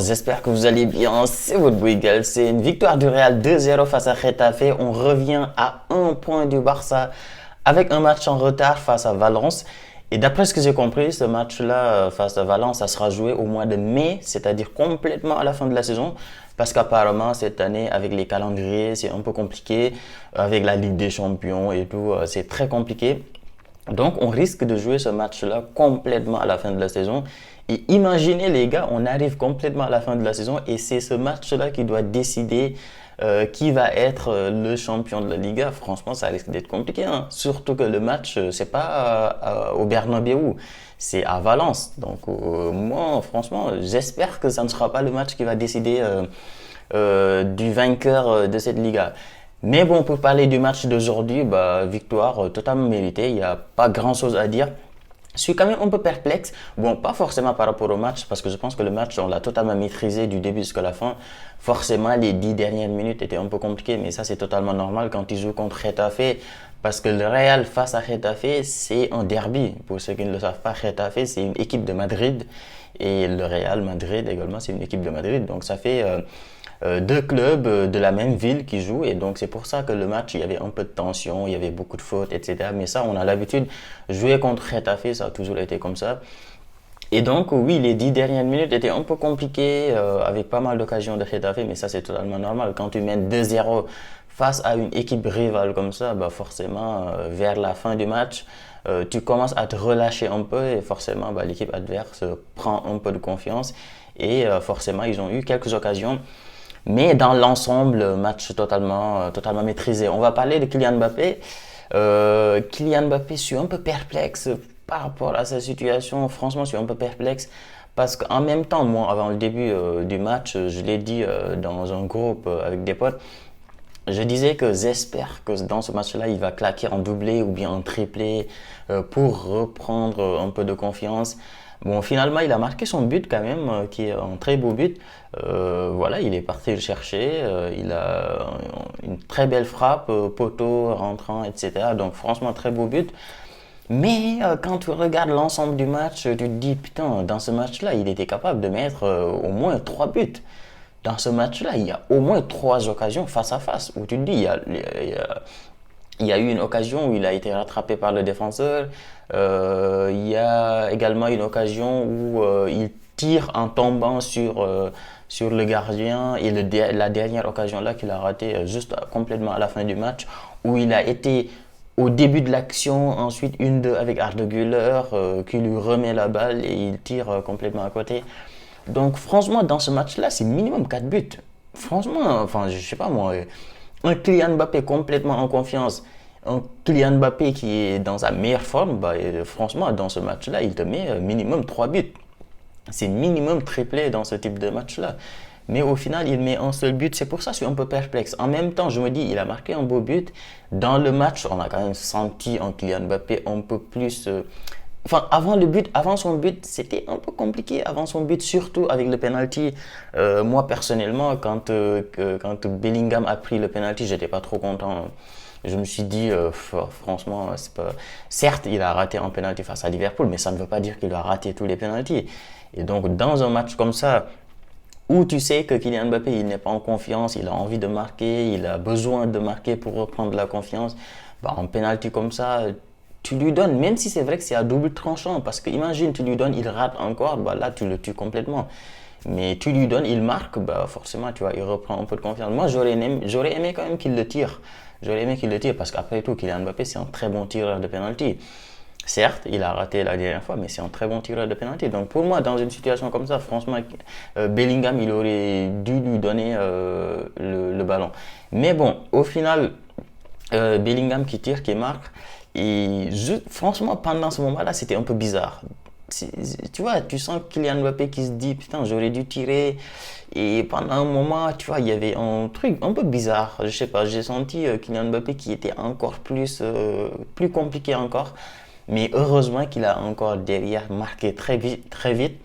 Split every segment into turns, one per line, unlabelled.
J'espère que vous allez bien, c'est votre Bouygues. C'est une victoire du Real 2-0 face à Getafe. On revient à un point du Barça avec un match en retard face à Valence. Et d'après ce que j'ai compris, ce match-là face à Valence, ça sera joué au mois de mai, c'est-à-dire complètement à la fin de la saison. Parce qu'apparemment, cette année, avec les calendriers, c'est un peu compliqué. Avec la Ligue des Champions et tout, c'est très compliqué. Donc, on risque de jouer ce match-là complètement à la fin de la saison. Et imaginez, les gars, on arrive complètement à la fin de la saison et c'est ce match-là qui doit décider qui va être le champion de la Liga. Franchement, ça risque d'être compliqué, hein. Surtout que le match, c'est pas au Bernabéu, c'est à Valence. Donc, moi, franchement, j'espère que ça ne sera pas le match qui va décider du vainqueur de cette Liga. Mais bon, pour parler du match d'aujourd'hui, bah, victoire totalement méritée. Il n'y a pas grand-chose à dire. Je suis quand même un peu perplexe. Bon, pas forcément par rapport au match, parce que je pense que le match, on l'a totalement maîtrisé du début jusqu'à la fin. Forcément, les 10 dernières minutes étaient un peu compliquées, mais ça, c'est totalement normal quand ils jouent contre Getafe, parce que le Real face à Getafe, c'est un derby. Pour ceux qui ne le savent pas, Getafe, c'est une équipe de Madrid, et le Real Madrid également, c'est une équipe de Madrid. Donc, ça fait deux clubs de la même ville qui jouent et donc c'est pour ça que le match il y avait un peu de tension, il y avait beaucoup de fautes, etc. Mais ça, on a l'habitude, jouer contre Getafe, ça a toujours été comme ça. Et donc oui, les 10 dernières minutes étaient un peu compliquées avec pas mal d'occasions de Getafe, mais ça c'est totalement normal. Quand tu mènes 2-0 face à une équipe rivale comme ça, bah forcément vers la fin du match, tu commences à te relâcher un peu et forcément bah, l'équipe adverse prend un peu de confiance et forcément ils ont eu quelques occasions. Mais dans l'ensemble, match totalement maîtrisé. On va parler de Kylian Mbappé. Kylian Mbappé, je suis un peu perplexe par rapport à sa situation. Franchement, je suis un peu perplexe. Parce qu'en même temps, moi, avant le début du match, je l'ai dit dans un groupe avec des potes, je disais que j'espère que dans ce match-là, il va claquer en doublé ou bien en triplé pour reprendre un peu de confiance. Bon, finalement, il a marqué son but quand même, qui est un très beau but. Voilà, il est parti le chercher. Il a une très belle frappe, poteau, rentrant, etc. Donc, franchement, très beau but. Mais quand tu regardes l'ensemble du match, tu te dis, putain, dans ce match-là, il était capable de mettre au moins 3 buts. Dans ce match-là, il y a au moins 3 occasions face à face où tu te dis, il y a eu une occasion où il a été rattrapé par le défenseur. Il y a également une occasion où il tire en tombant sur le gardien. Et la dernière occasion là qu'il a raté juste complètement à la fin du match, où il a été au début de l'action, ensuite 1-2 avec Arda Güler qui lui remet la balle et il tire complètement à côté. Donc franchement, dans ce match-là, c'est minimum 4 buts. Franchement, enfin, je sais pas moi, un Kylian Mbappé complètement en confiance, un Kylian Mbappé qui est dans sa meilleure forme, bah, franchement, dans ce match-là, il te met minimum 3 buts. C'est minimum triplé dans ce type de match-là. Mais au final, il met un seul but. C'est pour ça que je suis un peu perplexe. En même temps, je me dis, il a marqué un beau but. Dans le match, on a quand même senti un Kylian Mbappé un peu plus enfin, avant le but, avant son but, c'était un peu compliqué. Avant son but, surtout avec le penalty. Moi, personnellement, quand Bellingham a pris le penalty, j'étais pas trop content. Je me suis dit, franchement, c'est pas. Certes, il a raté un penalty face à Liverpool, mais ça ne veut pas dire qu'il a raté tous les penaltys. Et donc, dans un match comme ça, où tu sais que Kylian Mbappé, il n'est pas en confiance, il a envie de marquer, il a besoin de marquer pour reprendre la confiance, bah, en penalty comme ça, tu lui donnes, même si c'est vrai que c'est à double tranchant, parce que imagine, tu lui donnes, il rate encore, bah là, tu le tues complètement. Mais tu lui donnes, il marque, bah forcément, tu vois, il reprend un peu de confiance. Moi, j'aurais aimé quand même qu'il le tire. J'aurais aimé qu'il le tire, parce qu'après tout, Kylian Mbappé, c'est un très bon tireur de penalty. Certes, il a raté la dernière fois, mais c'est un très bon tireur de penalty. Donc pour moi, dans une situation comme ça, franchement, Bellingham, il aurait dû lui donner le ballon. Mais bon, au final, Bellingham qui tire, qui marque, et franchement, pendant ce moment-là, c'était un peu bizarre. Tu vois, tu sens Kylian Mbappé qui se dit, putain, j'aurais dû tirer. Et pendant un moment, tu vois, il y avait un truc un peu bizarre. Je sais pas, j'ai senti Kylian Mbappé qui était encore plus compliqué encore. Mais heureusement qu'il a encore derrière marqué très vite, très vite.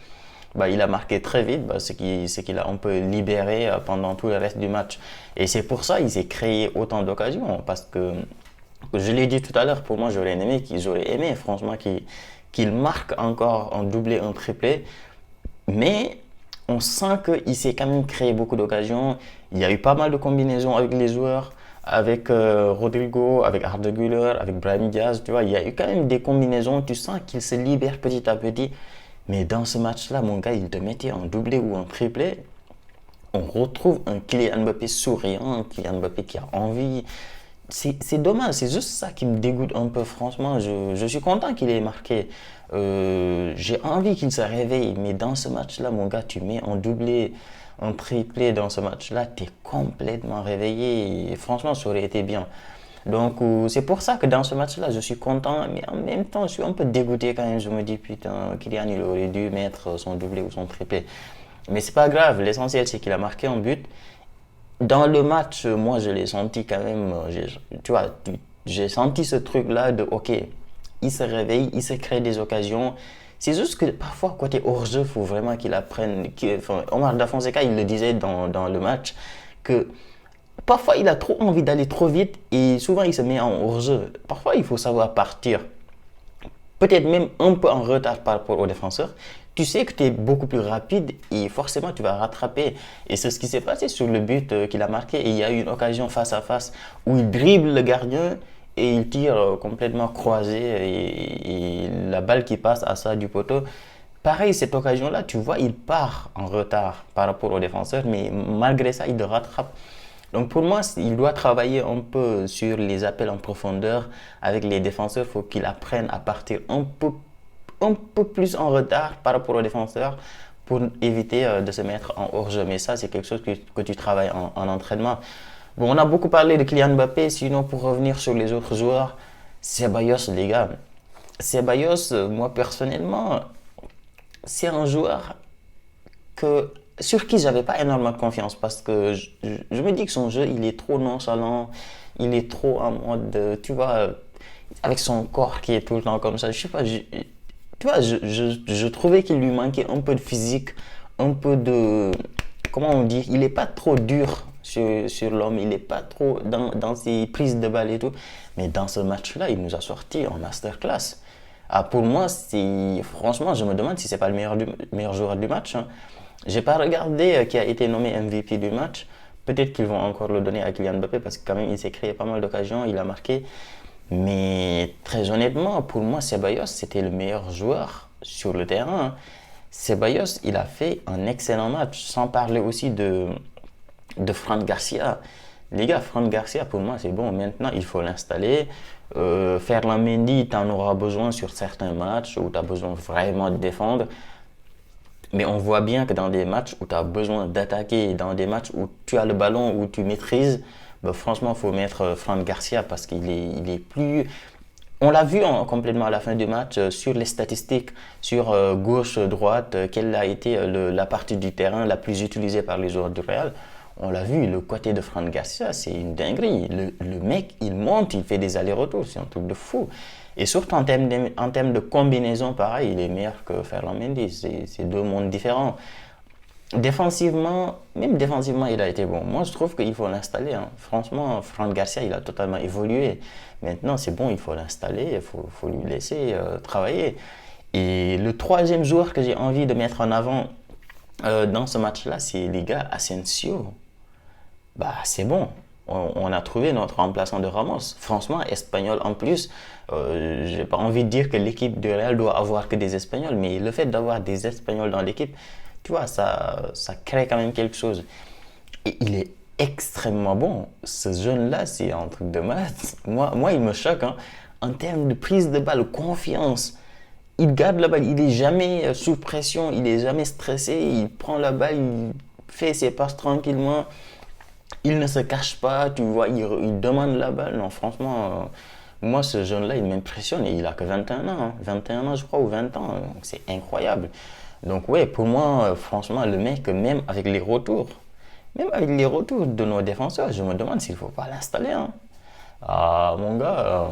Bah, il a marqué très vite, bah, ce qu'il a un peu libéré pendant tout le reste du match. Et c'est pour ça qu'il s'est créé autant d'occasions. Parce que, je l'ai dit tout à l'heure, pour moi, j'aurais aimé franchement qu'il marque encore un doublé, un triplé. Mais on sent qu'il s'est quand même créé beaucoup d'occasions. Il y a eu pas mal de combinaisons avec les joueurs, avec Rodrigo, avec Arda Güler, avec Brahim Diaz. Tu vois, il y a eu quand même des combinaisons. Tu sens qu'il se libère petit à petit. Mais dans ce match-là, mon gars, il te mettait en doublé ou en triplé. On retrouve un Kylian Mbappé souriant, un Kylian Mbappé qui a envie. C'est dommage, c'est juste ça qui me dégoûte un peu, franchement. Je suis content qu'il ait marqué. J'ai envie qu'il se réveille, mais dans ce match-là, mon gars, tu mets en doublé, en triplé dans ce match-là, tu es complètement réveillé. Et franchement, ça aurait été bien. Donc, c'est pour ça que dans ce match-là, je suis content, mais en même temps, je suis un peu dégoûté quand même. Je me dis, putain, Kylian, il aurait dû mettre son doublé ou son triplé. Mais c'est pas grave, l'essentiel, c'est qu'il a marqué un but. Dans le match, moi, je l'ai senti quand même, tu vois, j'ai senti ce truc-là de, ok, il se réveille, il se crée des occasions. C'est juste que parfois, côté hors-jeu, il faut vraiment qu'il apprenne. Enfin, Omar Da Fonseca, il le disait dans le match, que parfois, il a trop envie d'aller trop vite et souvent, il se met en hors-jeu. Parfois, il faut savoir partir peut-être même un peu en retard par rapport aux défenseurs, tu sais que tu es beaucoup plus rapide et forcément tu vas rattraper. Et c'est ce qui s'est passé sur le but qu'il a marqué. Et il y a eu une occasion face à face où il dribble le gardien et il tire complètement croisé et la balle qui passe à ça du poteau. Pareil, cette occasion-là, tu vois, il part en retard par rapport aux défenseurs, mais malgré ça, il le rattrape. Donc pour moi, il doit travailler un peu sur les appels en profondeur avec les défenseurs. Il faut qu'il apprenne à partir un peu plus en retard par rapport aux défenseurs pour éviter de se mettre en hors-jeu. Mais ça, c'est quelque chose que tu travailles en entraînement. Bon, on a beaucoup parlé de Kylian Mbappé. Sinon, pour revenir sur les autres joueurs, Ceballos, les gars. Ceballos, moi personnellement, c'est un joueur sur qui j'avais pas énormément de confiance parce que je me dis que son jeu, il est trop nonchalant, il est trop en mode, tu vois, avec son corps qui est tout le temps comme ça. Je sais pas, tu vois, je trouvais qu'il lui manquait un peu de physique, un peu de, comment on dit, il est pas trop dur sur l'homme, il est pas trop dans ses prises de balle et tout. Mais dans ce match-là, il nous a sorti en masterclass. Ah, pour moi, franchement, je me demande si c'est pas le meilleur joueur du match, hein. J'ai pas regardé qui a été nommé MVP du match. Peut-être qu'ils vont encore le donner à Kylian Mbappé parce que quand même il s'est créé pas mal d'occasions, il a marqué. Mais très honnêtement, pour moi, Ceballos, c'était le meilleur joueur sur le terrain, hein. Ceballos, il a fait un excellent match, sans parler aussi de Fran Garcia. Les gars, Fran Garcia, pour moi, c'est bon. Maintenant, il faut l'installer. Ferland Mendy, tu en auras besoin sur certains matchs où tu as besoin vraiment de défendre. Mais on voit bien que dans des matchs où tu as besoin d'attaquer, dans des matchs où tu as le ballon, où tu maîtrises, bah franchement, il faut mettre Fran Garcia parce il est plus. On l'a vu complètement à la fin du match sur les statistiques, sur gauche-droite, quelle a été la partie du terrain la plus utilisée par les joueurs du Real. On l'a vu, le côté de Fran Garcia, c'est une dinguerie. Le mec, il monte, il fait des allers-retours, c'est un truc de fou. Et surtout en termes de combinaison, pareil, il est meilleur que Ferland Mendy. C'est deux mondes différents. Défensivement, même défensivement, il a été bon. Moi, je trouve qu'il faut l'installer, hein. Franchement, Fran Garcia, il a totalement évolué. Maintenant, c'est bon, il faut l'installer, faut lui laisser travailler. Et le troisième joueur que j'ai envie de mettre en avant dans ce match-là, c'est les gars Asensio. Bah, c'est bon. On a trouvé notre remplaçant de Ramos. Franchement, espagnol en plus. J'ai pas envie de dire que l'équipe de Real doit avoir que des Espagnols, mais le fait d'avoir des Espagnols dans l'équipe, tu vois, ça crée quand même quelque chose. Et il est extrêmement bon. Ce jeune-là, c'est un truc de maths. Moi, il me choque, hein. En termes de prise de balle, confiance, il garde la balle, il est jamais sous pression, il est jamais stressé, il prend la balle, il fait ses passes tranquillement. Il ne se cache pas, tu vois, il demande la balle. Non, franchement, moi, ce jeune-là, il m'impressionne. Et il a que 21 ans, hein. 21 ans, je crois, ou 20 ans. Donc, c'est incroyable. Donc, ouais, pour moi, franchement, le mec, même avec les retours de nos défenseurs, je me demande s'il ne faut pas l'installer, hein. Ah, mon gars,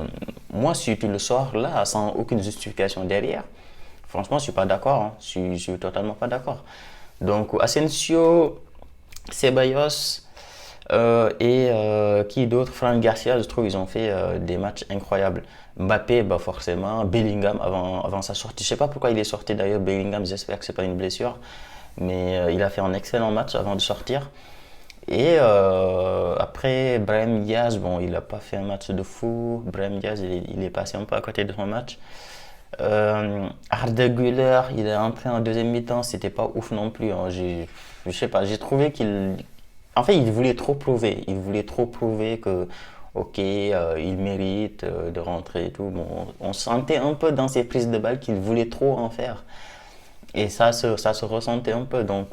moi, si tu le sors là, sans aucune justification derrière, franchement, je suis pas d'accord, hein. Je suis totalement pas d'accord. Donc, Asensio, Ceballos, et qui d'autre? Fran Garcia, je trouve ils ont fait des matchs incroyables. Mbappé, bah forcément. Bellingham avant sa sortie. Je sais pas pourquoi il est sorti d'ailleurs. Bellingham, j'espère que c'est pas une blessure. Mais il a fait un excellent match avant de sortir. Et après, Brahim Diaz, bon, il n'a pas fait un match de fou. Brahim Diaz, il est passé un peu à côté de son match. Arda Güler, il est entré en deuxième mi-temps, c'était pas ouf non plus, hein. Je sais pas, j'ai trouvé qu'il. En fait, il voulait trop prouver. Il voulait trop prouver que, ok, il mérite de rentrer et tout. Bon, on sentait un peu dans ses prises de balles qu'il voulait trop en faire. Et ça se ressentait un peu. Donc,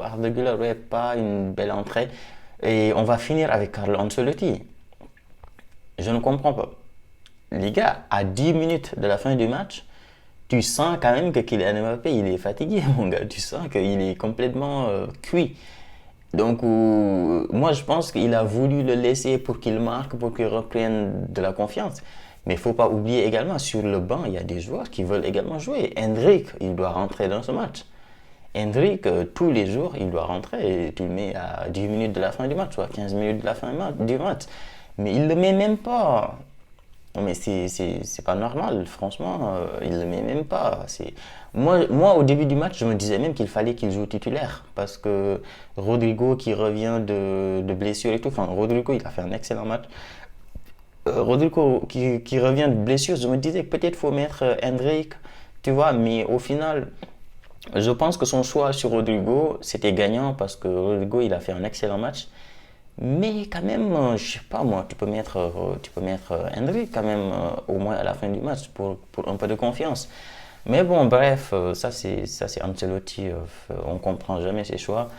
Arda Güler, ouais, pas une belle entrée. Et on va finir avec Carlo Ancelotti. Je ne comprends pas. Les gars, à 10 minutes de la fin du match, tu sens quand même que Kylian Mbappé, il est fatigué, mon gars. Tu sens qu'il est complètement cuit. Donc, moi, je pense qu'il a voulu le laisser pour qu'il marque, pour qu'il reprenne de la confiance. Mais il ne faut pas oublier également, sur le banc, il y a des joueurs qui veulent également jouer. Hendrick, il doit rentrer dans ce match. Hendrick, tous les jours, il doit rentrer et tu le mets à 10 minutes de la fin du match, soit 15 minutes de la fin du match. Mais il ne le met même pas. Non, mais c'est pas normal, franchement, il le met même pas. Moi, au début du match, je me disais même qu'il fallait qu'il joue titulaire. Parce que Rodrigo qui revient de blessure et tout, enfin, Rodrigo, il a fait un excellent match. Rodrigo qui revient de blessure, je me disais que peut-être faut mettre Hendrick, tu vois, mais au final, je pense que son choix sur Rodrigo, c'était gagnant parce que Rodrigo, il a fait un excellent match. Mais quand même, je sais pas moi, tu peux mettre Hendrick quand même au moins à la fin du match pour un peu de confiance. Mais bon, bref, ça c'est Ancelotti, on comprend jamais ses choix.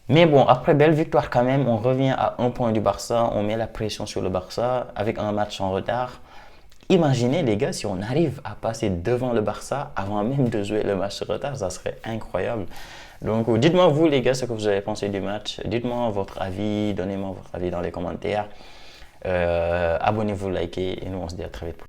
Mais bon, après belle victoire quand même, on revient à un point du Barça, on met la pression sur le Barça avec un match en retard. Imaginez les gars, si on arrive à passer devant le Barça avant même de jouer le match en retard, ça serait incroyable. Donc dites-moi vous les gars ce que vous avez pensé du match. Dites-moi votre avis, donnez-moi votre avis dans les commentaires. Abonnez-vous, likez et nous on se dit à très vite.